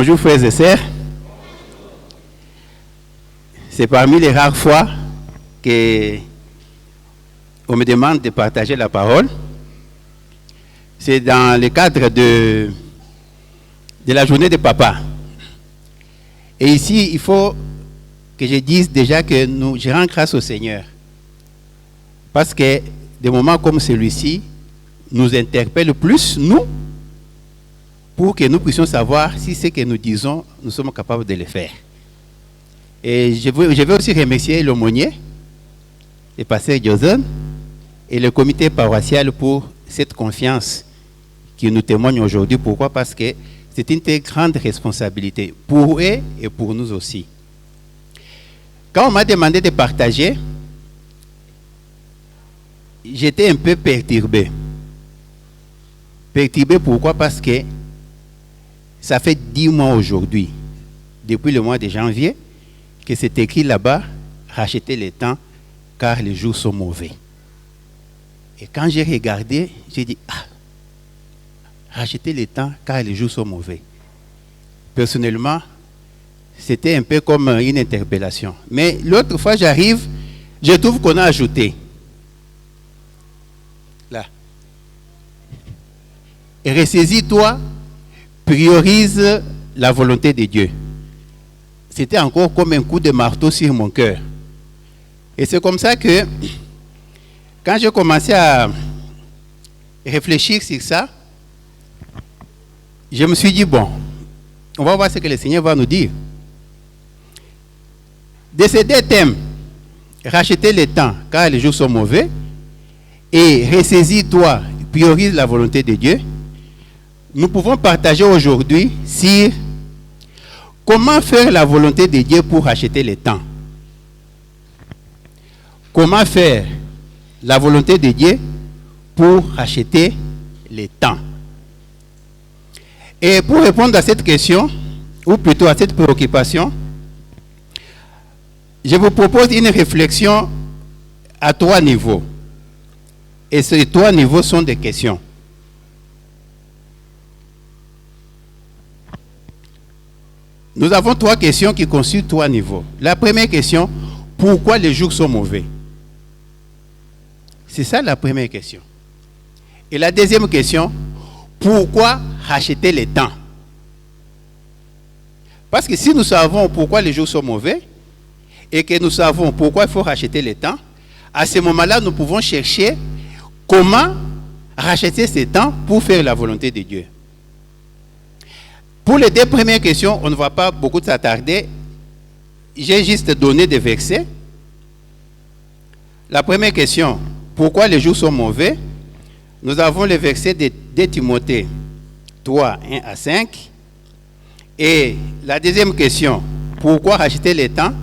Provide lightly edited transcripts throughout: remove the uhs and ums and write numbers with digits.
Bonjour frères et sœurs. C'est parmi les rares fois qu'on me demande de partager la parole. C'est dans le cadre de la journée de papa. Et ici, il faut que je dise déjà que je rends grâce au Seigneur. Parce que des moments comme celui-ci nous interpellent plus, nous, pour que nous puissions savoir si ce que nous disons, nous sommes capables de le faire. Et je veux aussi remercier l'aumônier, le pasteur Joson et le comité paroissial pour cette confiance qui nous témoigne aujourd'hui. Pourquoi? Parce que c'est une très grande responsabilité pour eux et pour nous aussi. Quand on m'a demandé de partager, j'étais un peu perturbé. Perturbé pourquoi? Parce que ça fait 10 mois aujourd'hui, depuis le mois de janvier, que c'est écrit là-bas, rachetez le temps car les jours sont mauvais. Et quand j'ai regardé, j'ai dit, rachetez le temps car les jours sont mauvais. Personnellement, c'était un peu comme une interpellation. Mais l'autre fois, j'arrive, je trouve qu'on a ajouté. Là. Et ressaisis-toi, priorise la volonté de Dieu. C'était encore comme un coup de marteau sur mon cœur. Et c'est comme ça que, quand j'ai commencé à réfléchir sur ça, je me suis dit, bon, on va voir ce que le Seigneur va nous dire. De ces deux thèmes, racheter le temps car les jours sont mauvais, et ressaisis-toi, priorise la volonté de Dieu, nous pouvons partager aujourd'hui sur comment faire la volonté de Dieu pour racheter le temps. Comment faire la volonté de Dieu pour racheter le temps. Et pour répondre à cette question, ou plutôt à cette préoccupation, je vous propose une réflexion à 3 niveaux. Et ces 3 niveaux sont des questions. Nous avons 3 questions qui constituent 3 niveaux. La première question, pourquoi les jours sont mauvais? C'est ça la première question. Et la deuxième question, pourquoi racheter le temps? Parce que si nous savons pourquoi les jours sont mauvais, et que nous savons pourquoi il faut racheter le temps, à ce moment-là, nous pouvons chercher comment racheter ce temps pour faire la volonté de Dieu. Pour les 2 premières questions, on ne va pas beaucoup s'attarder. J'ai juste donné des versets. La première question, pourquoi les jours sont mauvais? Nous avons les versets de 2 Timothée 3, 1 à 5. Et la deuxième question, pourquoi racheter le temps?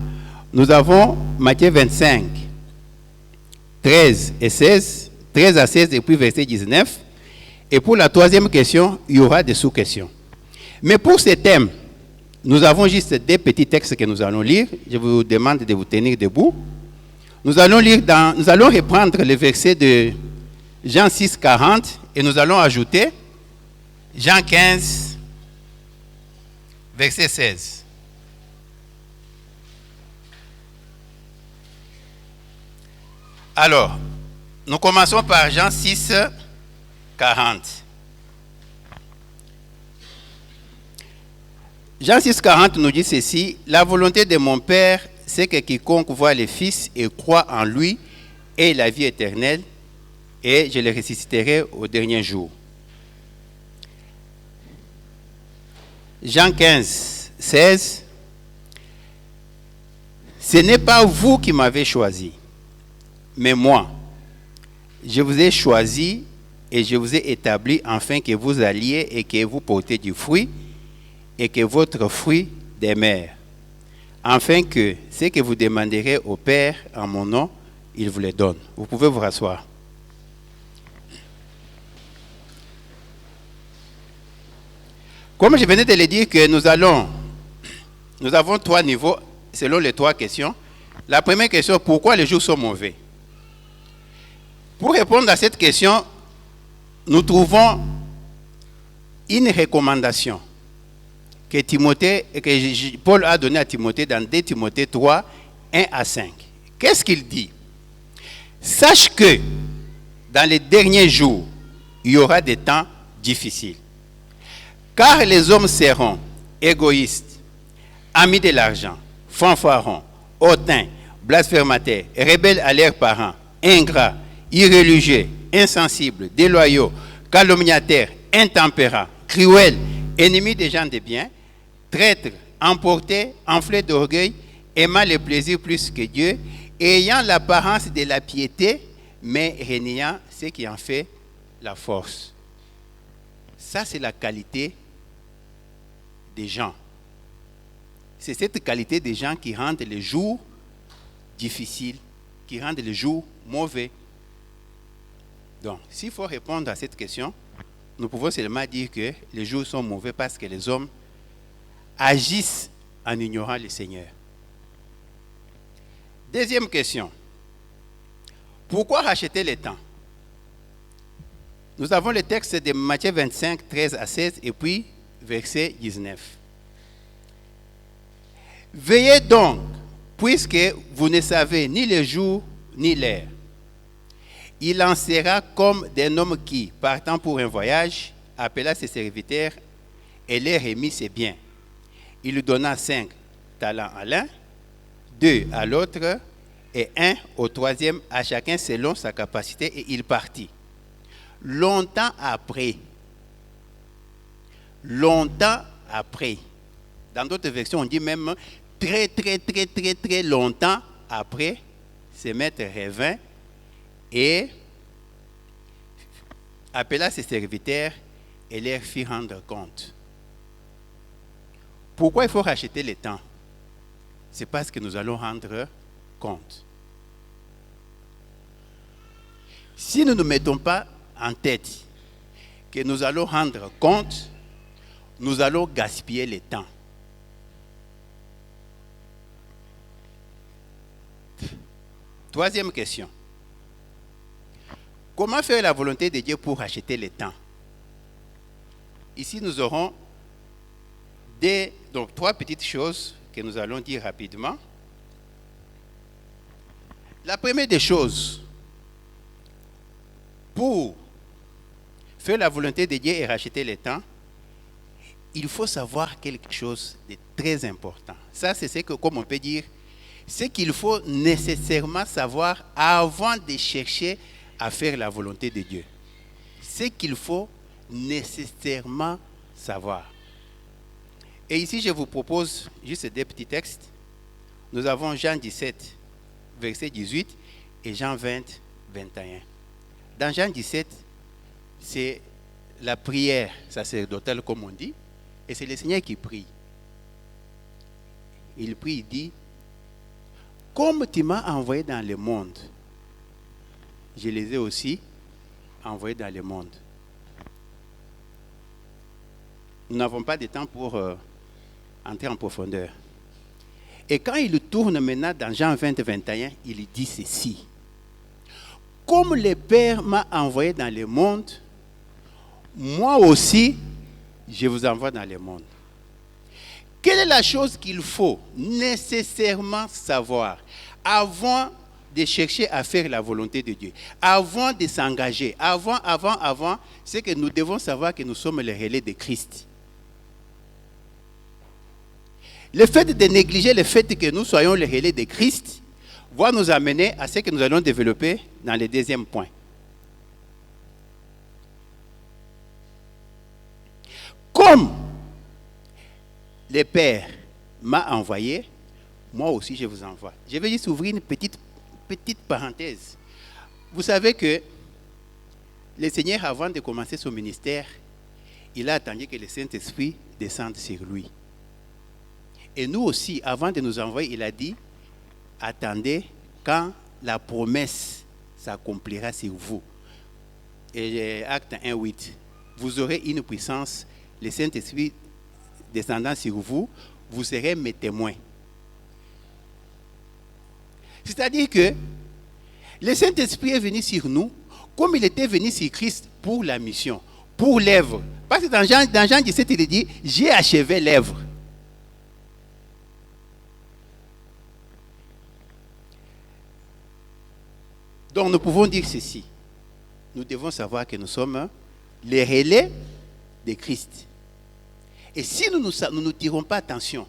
Nous avons Matthieu 25, 13 et 16, 13 à 16 et puis verset 19. Et pour la troisième question, il y aura des sous-questions. Mais pour ces thèmes, nous avons juste 2 petits textes que nous allons lire. Je vous demande de vous tenir debout. Nous allons reprendre le verset de Jean 6, 40 et nous allons ajouter Jean 15, verset 16. Alors, nous commençons par Jean 6, 40. Jean 6, 40 nous dit ceci: la volonté de mon Père, c'est que quiconque voit le Fils et croit en lui ait la vie éternelle, et je le ressusciterai au dernier jour. Jean 15, 16. Ce n'est pas vous qui m'avez choisi, mais moi. Je vous ai choisi et je vous ai établi afin que vous alliez et que vous portiez du fruit, et que votre fruit demeure, afin que ce que vous demanderez au Père en mon nom, il vous le donne. Vous pouvez vous rasseoir. Comme je venais de le dire, que nous avons 3 niveaux selon les 3 questions. La première question, pourquoi les jours sont mauvais? Pour répondre à cette question, nous trouvons une recommandation que Paul a donné à Timothée dans 2 Timothée 3, 1 à 5. Qu'est-ce qu'il dit? Sache que dans les derniers jours, il y aura des temps difficiles. Car les hommes seront égoïstes, amis de l'argent, fanfarons, hautains, blasphémateurs, rebelles à leurs parents, ingrats, irreligieux, insensibles, déloyaux, calomniateurs, intempérants, cruels, ennemis des gens de bien, traîtres, emportés, enflés d'orgueil, aimant le plaisir plus que Dieu, ayant l'apparence de la piété, mais reniant ce qui en fait la force. Ça, c'est la qualité des gens. C'est cette qualité des gens qui rendent les jours difficiles, qui rendent les jours mauvais. Donc, s'il faut répondre à cette question, nous pouvons seulement dire que les jours sont mauvais parce que les hommes agissent en ignorant le Seigneur. Deuxième question. Pourquoi racheter le temps? Nous avons le texte de Matthieu 25, 13 à 16 et puis verset 19. Veillez donc, puisque vous ne savez ni le jour ni l'heure. Il en sera comme d'un homme qui, partant pour un voyage, appela ses serviteurs et leur remit ses biens. Il lui donna 5 talents à l'un, 2 à l'autre et 1 au troisième, à chacun selon sa capacité, et il partit. Longtemps après, dans d'autres versions on dit même très longtemps après, ce maître revint et appela ses serviteurs et leur fit rendre compte. Pourquoi il faut racheter le temps? C'est parce que nous allons rendre compte. Si nous ne mettons pas en tête que nous allons rendre compte, nous allons gaspiller le temps. Troisième question. Comment faire la volonté de Dieu pour racheter le temps? Ici, nous aurons donc 3 petites choses que nous allons dire rapidement. La première des choses, pour faire la volonté de Dieu et racheter le temps, il faut savoir quelque chose de très important. Ça, c'est ce que, comme on peut dire, ce qu'il faut nécessairement savoir avant de chercher à faire la volonté de Dieu. Ce qu'il faut nécessairement savoir. Et ici, je vous propose juste 2 petits textes. Nous avons Jean 17, verset 18 et Jean 20, 21. Dans Jean 17, c'est la prière sacerdotale, comme on dit, et c'est le Seigneur qui prie. Il prie, il dit, « Comme tu m'as envoyé dans le monde, je les ai aussi envoyés dans le monde. » Nous n'avons pas de temps pour entrer en profondeur. Et quand il tourne maintenant dans Jean 20, 21, il dit ceci. « Comme le Père m'a envoyé dans le monde, moi aussi, je vous envoie dans le monde. » Quelle est la chose qu'il faut nécessairement savoir avant de chercher à faire la volonté de Dieu, avant de s'engager, avant, c'est que nous devons savoir que nous sommes les relais de Christ. Le fait de négliger le fait que nous soyons les relais de Christ va nous amener à ce que nous allons développer dans le deuxième point. Comme le Père m'a envoyé, moi aussi je vous envoie. Je vais juste ouvrir une petite parenthèse. Vous savez que le Seigneur, avant de commencer son ministère, il a attendu que le Saint-Esprit descende sur lui. Et nous aussi, avant de nous envoyer, il a dit, attendez quand la promesse s'accomplira sur vous. Et Acte 1, 8, vous aurez une puissance, le Saint-Esprit descendant sur vous, vous serez mes témoins. C'est-à-dire que le Saint-Esprit est venu sur nous comme il était venu sur Christ pour la mission, pour l'œuvre. Parce que dans Jean 17, il dit, j'ai achevé l'œuvre. Donc nous pouvons dire ceci. Nous devons savoir que nous sommes les relais de Christ. Et si nous ne tirons pas attention,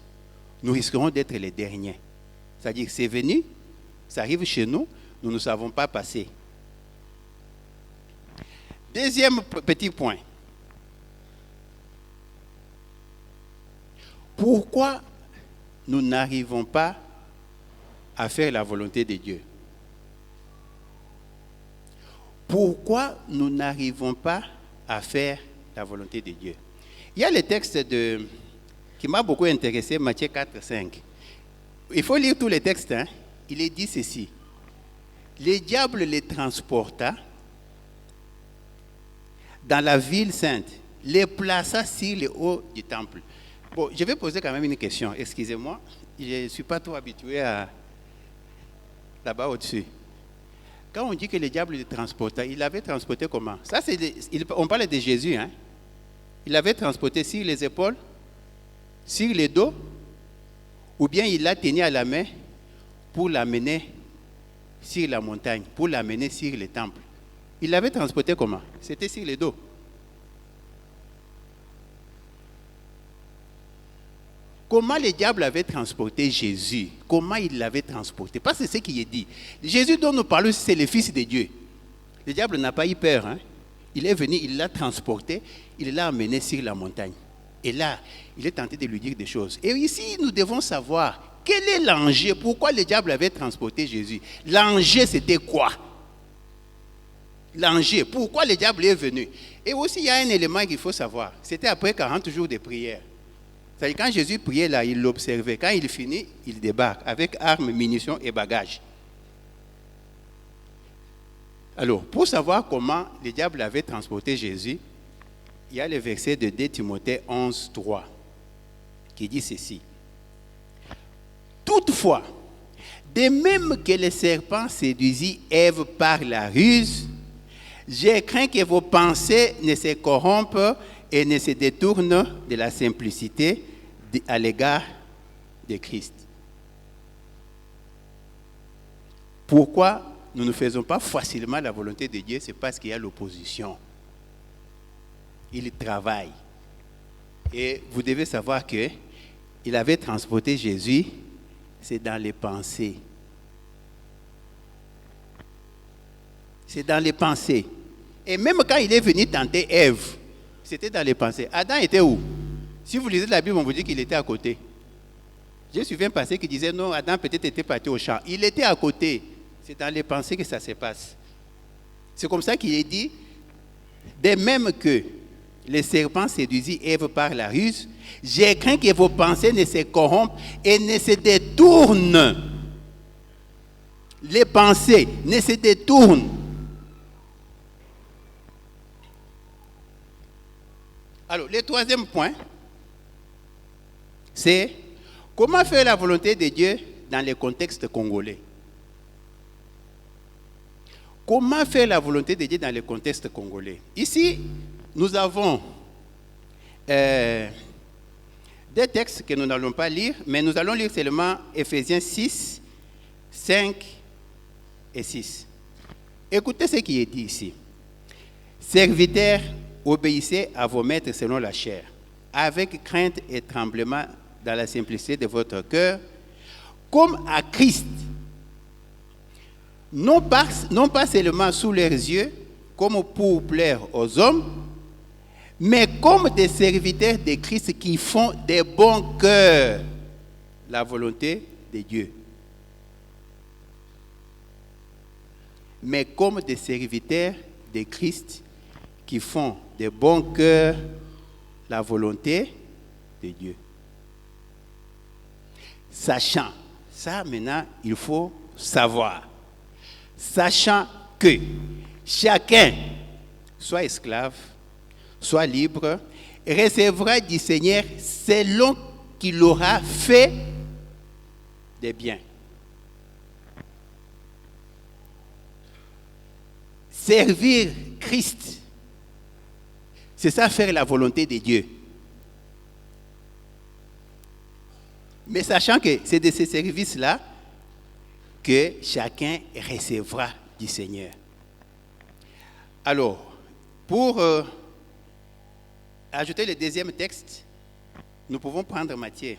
nous risquerons d'être les derniers. C'est-à-dire que c'est venu, ça arrive chez nous, nous ne savons pas passer. Deuxième petit point. Pourquoi nous n'arrivons pas à faire la volonté de Dieu? Pourquoi nous n'arrivons pas à faire la volonté de Dieu? Il y a le texte qui m'a beaucoup intéressé, Matthieu 4, 5. Il faut lire tous les textes. Il est dit ceci. Le diable les transporta dans la ville sainte, les plaça sur le haut du temple. Bon, je vais poser quand même une question. Excusez-moi, je ne suis pas trop habitué à là-bas au-dessus. Quand on dit que le diable le transporta, il l'avait transporté comment? Ça, on parle de Jésus. Il l'avait transporté sur les épaules, sur le dos, ou bien il l'a tenu à la main pour l'amener sur la montagne, pour l'amener sur le temple. Il l'avait transporté comment? C'était sur le dos. Comment le diable avait transporté Jésus? Comment il l'avait transporté? Parce que c'est ce qui est dit. Jésus dont nous parlons, c'est le Fils de Dieu. Le diable n'a pas eu peur. Il est venu, il l'a transporté, il l'a amené sur la montagne. Et là, il est tenté de lui dire des choses. Et ici, nous devons savoir quel est l'enjeu, pourquoi le diable avait transporté Jésus. L'enjeu, c'était quoi? L'enjeu, pourquoi le diable est venu? Et aussi, il y a un élément qu'il faut savoir. C'était après 40 jours de prière. C'est-à-dire, quand Jésus priait là, il l'observait. Quand il finit, il débarque avec armes, munitions et bagages. Alors, pour savoir comment le diable avait transporté Jésus, il y a le verset de 2 Timothée 11, 3, qui dit ceci. Toutefois, de même que le serpent séduisit Ève par la ruse, je crains que vos pensées ne se corrompent et ne se détournent de la simplicité à l'égard de Christ. Pourquoi nous ne faisons pas facilement la volonté de Dieu? C'est parce qu'il y a l'opposition. Il travaille. Et vous devez savoir qu'il avait transporté Jésus, c'est dans les pensées. C'est dans les pensées. Et même quand il est venu tenter Ève, c'était dans les pensées. Adam était où? Si vous lisez la Bible, on vous dit qu'il était à côté. J'ai suivi un passage qui disait non, Adam peut-être était parti au champ. Il était à côté. C'est dans les pensées que ça se passe. C'est comme ça qu'il est dit, de même que le serpent séduisit Ève par la ruse, j'ai craint que vos pensées ne se corrompent et ne se détournent. Les pensées ne se détournent. Alors, le troisième point, c'est comment faire la volonté de Dieu dans le contexte congolais. Comment faire la volonté de Dieu dans le contexte congolais? Ici, nous avons des textes que nous n'allons pas lire, mais nous allons lire seulement Éphésiens 6, 5 et 6. Écoutez ce qui est dit ici. Serviteurs, obéissez à vos maîtres selon la chair, avec crainte et tremblement dans la simplicité de votre cœur, comme à Christ, non pas seulement sous leurs yeux, comme pour plaire aux hommes, mais comme des serviteurs de Christ qui font de bon cœur la volonté de Dieu. Mais comme des serviteurs de Christ qui font de bon cœur la volonté de Dieu. Sachant, ça maintenant il faut savoir, sachant que chacun, soit esclave, soit libre, recevra du Seigneur selon qu'il aura fait des biens. Servir Christ, c'est ça, faire la volonté de Dieu. Mais sachant que c'est de ces services-là que chacun recevra du Seigneur. Alors, pour ajouter le deuxième texte, nous pouvons prendre Matthieu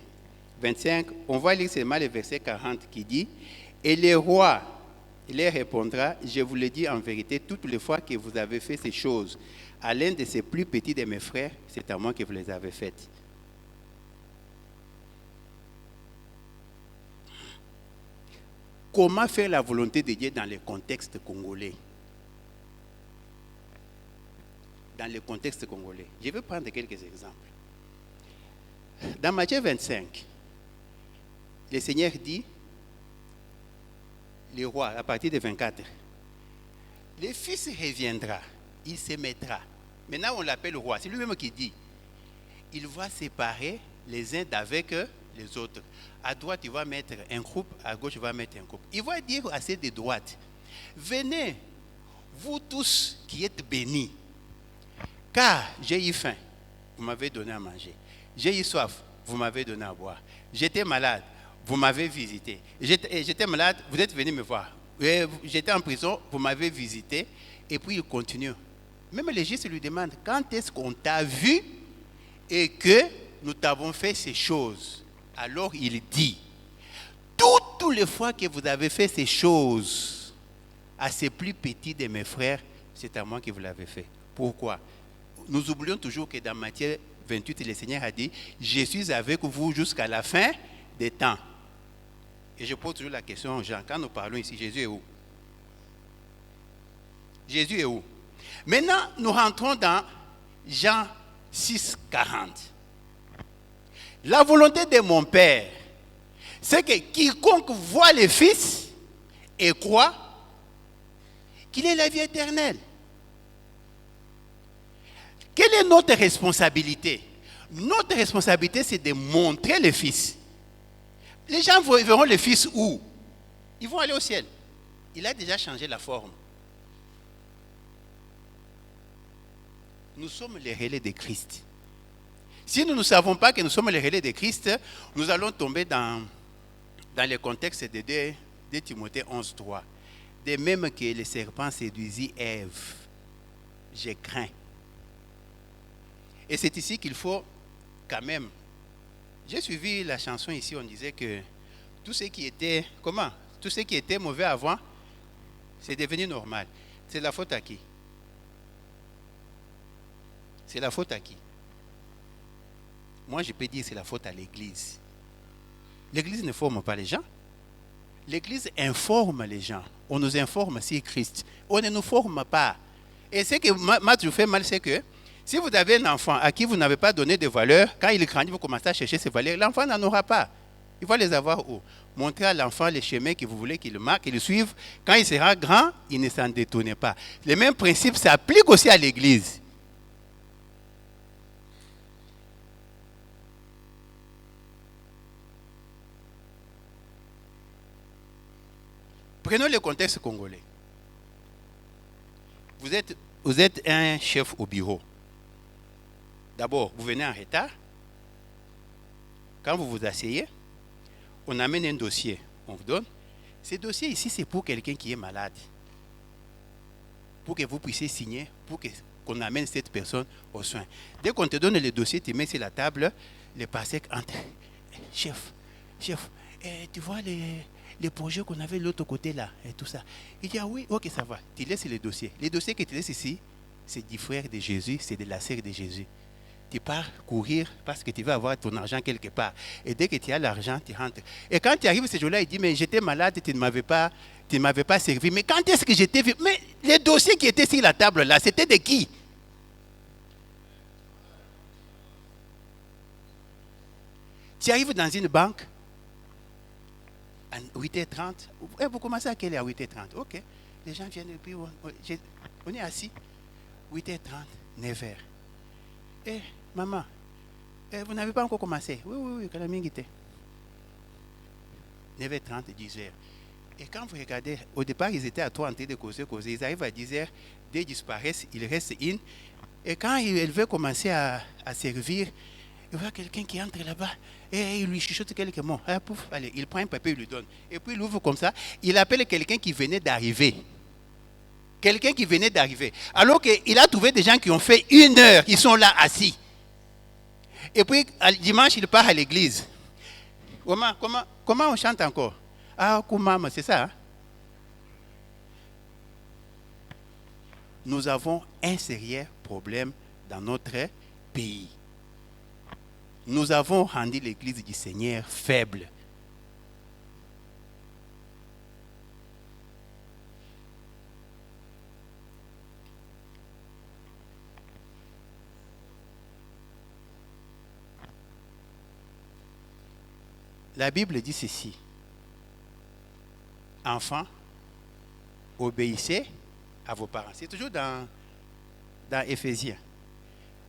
25. On va lire seulement le verset 40 qui dit « Et le roi leur répondra, je vous le dis en vérité, toutes les fois que vous avez fait ces choses à l'un de ces plus petits de mes frères, c'est à moi que vous les avez faites. » Comment faire la volonté de Dieu dans le contexte congolais? Dans le contexte congolais. Je vais prendre quelques exemples. Dans Matthieu 25, le Seigneur dit, le roi, à partir de 24, le fils reviendra, il se mettra. Maintenant, on l'appelle roi. C'est lui-même qui dit, il va séparer les uns d'avec les autres. À droite, il va mettre un groupe, à gauche, il va mettre un groupe. Il va dire à ceux de droite, venez, vous tous qui êtes bénis, car j'ai eu faim, vous m'avez donné à manger. J'ai eu soif, vous m'avez donné à boire. J'étais malade, vous m'avez visité. J'étais malade, vous êtes venu me voir. J'étais en prison, vous m'avez visité. Et puis il continue. Même les juifs lui demandent, quand est-ce qu'on t'a vu et que nous t'avons fait ces choses? Alors il dit, toutes les fois que vous avez fait ces choses à ces plus petits de mes frères, c'est à moi que vous l'avez fait. Pourquoi? Nous oublions toujours que dans Matthieu 28, le Seigneur a dit, je suis avec vous jusqu'à la fin des temps. Et je pose toujours la question aux gens, quand nous parlons ici, Jésus est où? Jésus est où? Maintenant, nous rentrons dans Jean 6, 40. La volonté de mon Père, c'est que quiconque voit le Fils et croit qu'il est la vie éternelle. Quelle est notre responsabilité? Notre responsabilité, c'est de montrer le Fils. Les gens verront le Fils où? Ils vont aller au ciel. Il a déjà changé la forme. Nous sommes les relais de Christ. Si nous ne savons pas que nous sommes les relais de Christ, nous allons tomber dans le contexte de 2 Timothée 11, 3. De même que le serpent séduisit Ève, je crains. Et c'est ici qu'il faut quand même. J'ai suivi la chanson ici, on disait que tout ce qui était, tout ce qui était mauvais avant, c'est devenu normal. C'est la faute à qui? C'est la faute à qui? Moi, je peux dire que c'est la faute à l'Église. L'Église ne forme pas les gens. L'Église informe les gens. On nous informe sur Christ. On ne nous forme pas. Et ce qui m'a toujours fait mal, c'est que si vous avez un enfant à qui vous n'avez pas donné de valeur, quand il grandit, vous commencez à chercher ces valeurs, l'enfant n'en aura pas. Il va les avoir où? Montrez à l'enfant les chemins que vous voulez qu'il marque, qu'il suive. Quand il sera grand, il ne s'en détourne pas. Le même principe s'applique aussi à l'Église. Prenons le contexte congolais. Vous êtes un chef au bureau. D'abord, vous venez en retard. Quand vous vous asseyez, on amène un dossier, on vous donne. Ce dossier ici, c'est pour quelqu'un qui est malade. Pour que vous puissiez signer, pour qu'on amène cette personne aux soins. Dès qu'on te donne le dossier, tu mets sur la table, le pasteur entre. Chef, tu vois les projets qu'on avait de l'autre côté là, et tout ça. Il dit, ah oui, ok, ça va. Tu laisses le dossier. Le dossier que tu laisses ici, c'est du frère de Jésus, c'est de la sœur de Jésus. Tu pars courir parce que tu veux avoir ton argent quelque part. Et dès que tu as l'argent, tu rentres. Et quand tu arrives ce jour-là, il dit, mais j'étais malade, tu ne m'avais pas servi. Mais quand est-ce que j'étais vu? Mais les dossiers qui étaient sur la table là, c'était de qui? Tu arrives dans une banque, à 8h30, vous commencez à quelle heure? À 8h30, ok. Les gens viennent et puis on est assis, 8h30, 9h. Eh, maman, vous n'avez pas encore commencé? Oui, quand la mienne était. 9h30, 10h. Et quand vous regardez, au départ, ils étaient à 3 en train de causer. Ils arrivent à 10h, dès qu'ils disparaissent, il reste une. Et quand elle veut commencer à servir, il voit quelqu'un qui entre là-bas et il lui chuchote quelques mots. Ah, pouf, allez, il prend un papier, il lui donne. Et puis il ouvre comme ça. Il appelle quelqu'un qui venait d'arriver. Quelqu'un qui venait d'arriver. Alors qu'il a trouvé des gens qui ont fait 1 heure, qui sont là assis. Et puis, dimanche, il part à l'église. Comment on chante encore? Ah, Koumama, c'est ça. Hein? Nous avons un sérieux problème dans notre pays. Nous avons rendu l'église du Seigneur faible. La Bible dit ceci. Enfants, obéissez à vos parents. C'est toujours dans Éphésiens.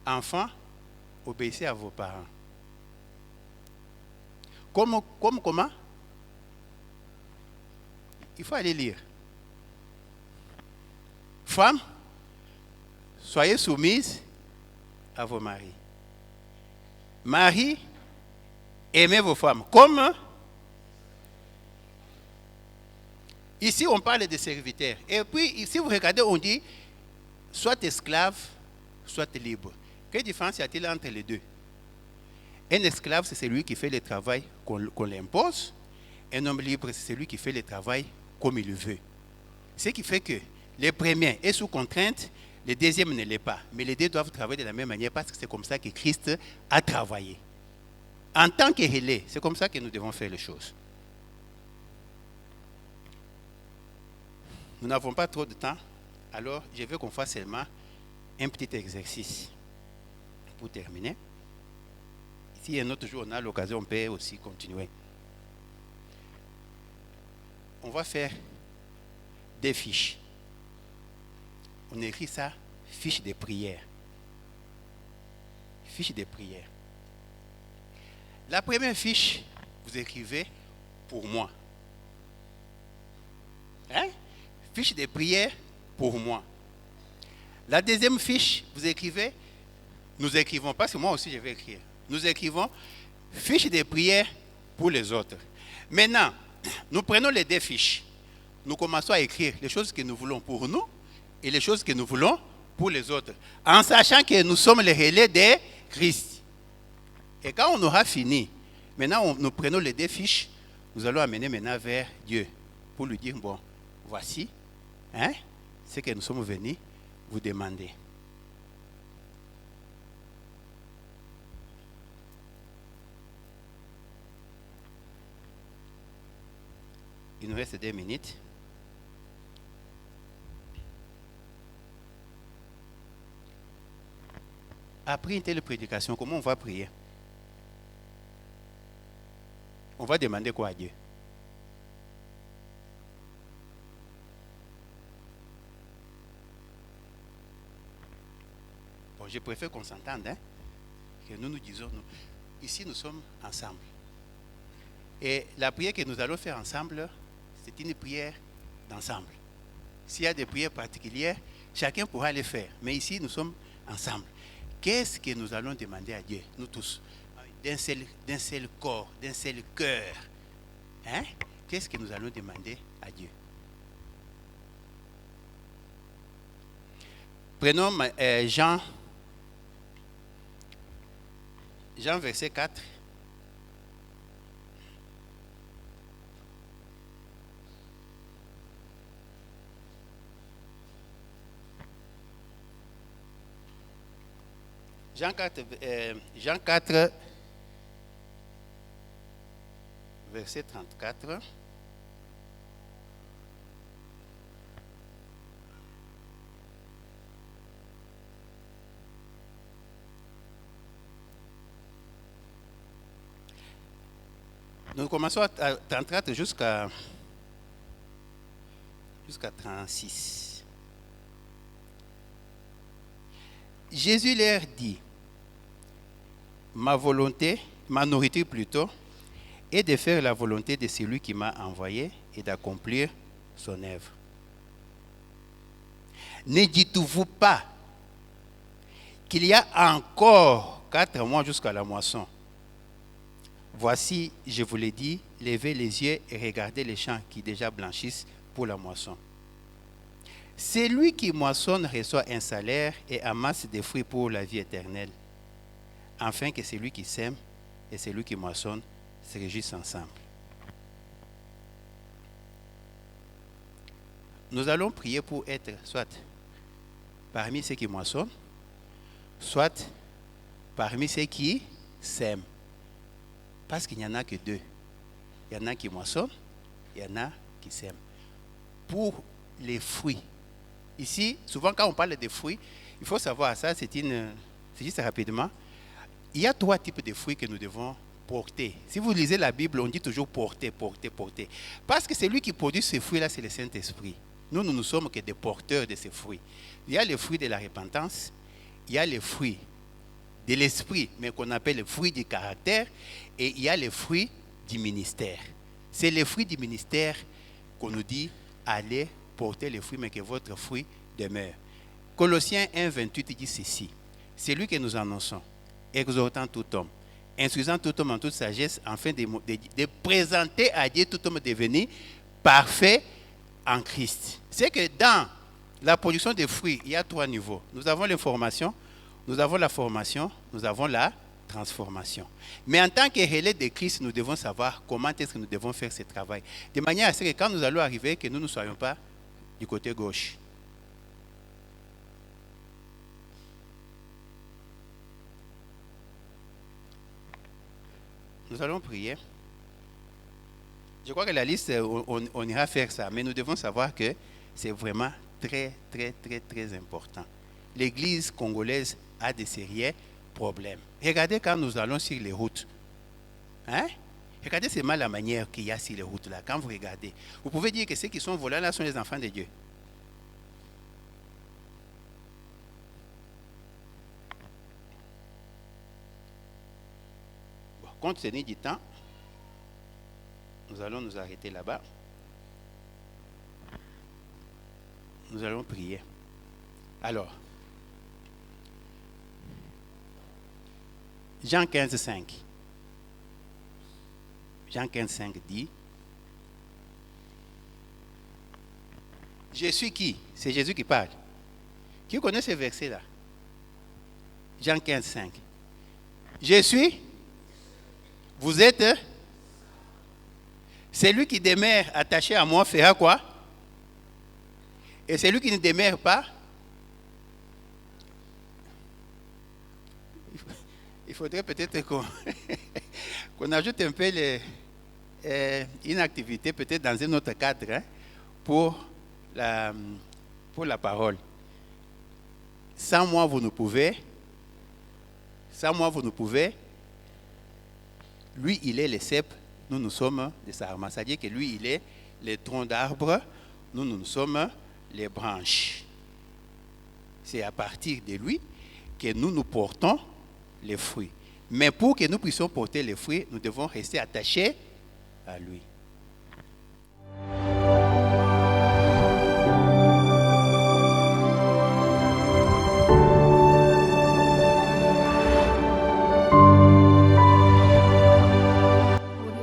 Enfants, obéissez à vos parents. Comment? Il faut aller lire. Femmes, soyez soumises à vos maris. Maris, aimez vos femmes. Comme ici, on parle de serviteurs. Et puis, ici, vous regardez, on dit soit esclave, soit libre. Quelle différence y a-t-il entre les deux? Un esclave, c'est celui qui fait le travail qu'on l'impose. Un homme libre, c'est celui qui fait le travail comme il le veut. Ce qui fait que le premier est sous contrainte, le deuxième ne l'est pas. Mais les deux doivent travailler de la même manière parce que c'est comme ça que Christ a travaillé. En tant que relais, c'est comme ça que nous devons faire les choses. Nous n'avons pas trop de temps, alors je veux qu'on fasse seulement un petit exercice pour terminer. Si un autre jour on a l'occasion, on peut aussi continuer. On va faire des fiches. On écrit ça, fiche de prière. Fiche de prière. La première fiche, vous écrivez pour moi. Hein? Fiche de prière pour moi. La deuxième fiche, vous écrivez, nous écrivons, parce que moi aussi je vais écrire. Nous écrivons fiche de prière pour les autres. Maintenant, nous prenons les deux fiches. Nous commençons à écrire les choses que nous voulons pour nous et les choses que nous voulons pour les autres. En sachant que nous sommes les relais de Christ. Et quand on aura fini, maintenant nous prenons les deux fiches, nous allons amener maintenant vers Dieu pour lui dire, bon, voici ce que nous sommes venus vous demander. Il nous reste 2 minutes. Après une telle prédication, comment on va prier? On va demander quoi à Dieu? Bon, je préfère qu'on s'entende, que nous disons, ici nous sommes ensemble. Et la prière que nous allons faire ensemble, c'est une prière d'ensemble. S'il y a des prières particulières, chacun pourra les faire. Mais ici, nous sommes ensemble. Qu'est-ce que nous allons demander à Dieu, nous tous, d'un seul corps, d'un seul cœur? Qu'est-ce que nous allons demander à Dieu? Prenons Jean verset 4. Jean 4, verset 34. Nous commençons à 34 jusqu'à 36. Jésus leur dit, ma nourriture plutôt, est de faire la volonté de celui qui m'a envoyé et d'accomplir son œuvre. Ne dites-vous pas qu'il y a encore 4 mois jusqu'à la moisson? Voici, je vous l'ai dit, levez les yeux et regardez les champs qui déjà blanchissent pour la moisson. Celui qui moissonne reçoit un salaire et amasse des fruits pour la vie éternelle, afin que celui qui sème et celui qui moissonne se réjouissent ensemble. Nous allons prier pour être soit parmi ceux qui moissonnent, soit parmi ceux qui sèment. Parce qu'il n'y en a que deux. Il y en a qui moissonnent, il y en a qui sèment. Pour les fruits. Ici, souvent quand on parle des fruits, il faut savoir ça, c'est juste rapidement. Il y a 3 types de fruits que nous devons porter. Si vous lisez la Bible, on dit toujours porter, porter, porter. Parce que celui qui produit ces fruits-là, c'est le Saint-Esprit. Nous ne sommes que des porteurs de ces fruits. Il y a les fruits de la repentance, il y a les fruits de l'esprit, mais qu'on appelle les fruits du caractère, et il y a les fruits du ministère. C'est les fruits du ministère qu'on nous dit, allez porter les fruits, mais que votre fruit demeure. Colossiens 1, 28 dit ceci, c'est lui que nous annonçons, exhortant tout homme, instruisant tout homme en toute sagesse, afin de présenter à Dieu tout homme devenu parfait en Christ. C'est que dans la production des fruits, il y a 3 niveaux. Nous avons l'information, nous avons la formation, nous avons la transformation. Mais en tant que relais de Christ, nous devons savoir comment est-ce que nous devons faire ce travail. De manière à ce que quand nous allons arriver, que nous ne soyons pas du côté gauche. Nous allons prier. Je crois que la liste, on ira faire ça. Mais nous devons savoir que c'est vraiment très, très, très, très important. L'église congolaise a de sérieux problèmes. Regardez quand nous allons sur les routes. Hein? Regardez seulement la manière qu'il y a sur les routes là. Quand vous regardez, vous pouvez dire que ceux qui sont volants là sont les enfants de Dieu. Bon, compte tenu du temps, nous allons nous arrêter là-bas. Nous allons prier. Alors, Jean 15, 5. Jean 15, 5 dit, je suis qui? C'est Jésus qui parle. Qui connaît ce verset-là? Jean 15, 5. Je suis, vous êtes, celui qui demeure attaché à moi fera quoi? Et celui qui ne demeure pas, il faudrait peut-être qu'on ajoute un peu une activité, peut-être dans un autre cadre, hein, pour la parole. Sans moi, vous ne pouvez. Sans moi, vous ne pouvez. Lui, il est le cep, nous sommes des sarments. C'est-à-dire que lui, il est le tronc d'arbre, nous sommes les branches. C'est à partir de lui que nous portons les fruits. Mais pour que nous puissions porter les fruits, nous devons rester attachés à lui.